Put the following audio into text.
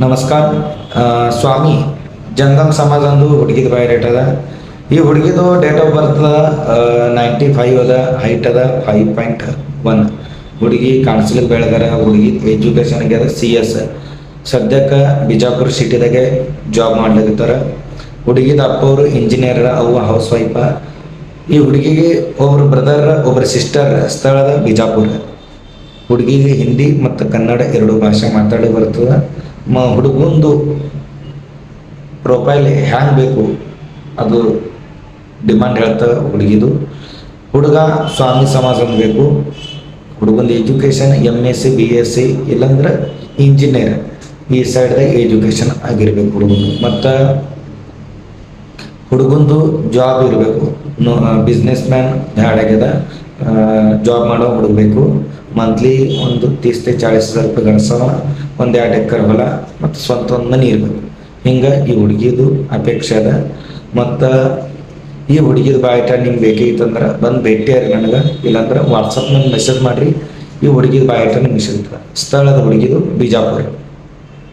ನಮಸ್ಕಾರ. ಸ್ವಾಮಿ ಜಂಗಮ್ ಸಮಾಜ ಅಂದು ಹುಡುಗಿದ ಬಾಯ್ ರೇಟ್ ಅದ. ಈ ಹುಡುಗಿದು ಡೇಟ್ ಆಫ್ ಬರ್ತ್ 95 ಅದ, ಹೈಟ್ ಅದ 5.1. ಹುಡುಗಿ ಕಾಣಿಸ್ಲಿಕ್ಕೆ ಬೆಳೆದಾರ. ಹುಡುಗಿ ಎಜುಕೇಶನ್ ಆಗ್ಯದ CS. ಸದ್ಯಕ್ಕೆ ಬಿಜಾಪುರ ಸಿಟಿದಾಗೆ ಜಾಬ್ ಮಾಡ್ಲಿಕತ್ತಾರ. ಹುಡುಗಿದ ಅಪ್ಪ ಅವರು ಇಂಜಿನಿಯರ್, ಅವ್ವ ಹೌಸ್ ವೈಫ. ಈ ಹುಡುಗಿಗೆ ಒಬ್ರು ಬ್ರದರ್, ಒಬ್ರು ಸಿಸ್ಟರ್. ಸ್ಥಳದ ಬಿಜಾಪುರ. ಹುಡುಗಿಗೆ ಹಿಂದಿ ಮತ್ತು ಕನ್ನಡ ಎರಡು ಭಾಷೆ ಮಾತಾಡಿ ಬರ್ತದೆ. ಹುಡುಗಂದು ಪ್ರೊಫೈಲ್ ಹ್ಯಾಂಗ್ ಬೇಕು ಅದು ಡಿಮಾಂಡ್ ಹೇಳ್ತವೆ ಹುಡುಗಿದು. ಹುಡುಗ ಸ್ವಾಮಿ ಸಮಾಜ ಬೇಕು. ಹುಡುಗಂದು ಎಜುಕೇಷನ್ MSc BSc ಇಲ್ಲಾಂದ್ರೆ ಇಂಜಿನಿಯರ್ ಈ ಸೈಡ್ದಾಗ ಎಜುಕೇಷನ್ ಆಗಿರ್ಬೇಕು ಹುಡುಗಂದು. ಮತ್ತು ಹುಡುಗಂದು ಜಾಬ್ ಇರಬೇಕು. ಬಿಸ್ನೆಸ್ ಮ್ಯಾನ್ ಬ್ಯಾಡಾಗ್ಯದ, ಜಾಬ್ ಮಾಡೋ ಹುಡುಗಬೇಕು. ಮಂತ್ಲಿ ಒಂದು 30,000-40,000 ರೂಪಾಯಿ ಗಳಿಸೋವ, 1-2 ಎಕರೆ ಹೊಲ ಮತ್ತು ಸ್ವಂತ ಒಂದು ಮನೆ ಇರಬೇಕು. ಹಿಂಗೆ ಈ ಹುಡುಗಿದು ಅಪೇಕ್ಷೆ ಅದ. ಮತ್ತು ಈ ಹುಡುಗಿದ ಬಾಯ್ಟ ನಿಮ್ಗೆ ಬೇಕಿತ್ತಂದ್ರೆ ಬಂದು ಭೇಟಿಯಾರಿ ನನಗೆ, ಇಲ್ಲಾಂದ್ರೆ ವಾಟ್ಸಪ್ನಲ್ಲಿ ಮೆಸೇಜ್ ಮಾಡಿರಿ. ಈ ಹುಡುಗಿದ ಬಾಯ್ಟ ನಿಮ್ಗೆ ಸಿಗ್ತದೆ. ಸ್ಥಳದ ಹುಡುಗಿದು ಬಿಜಾಪುರ.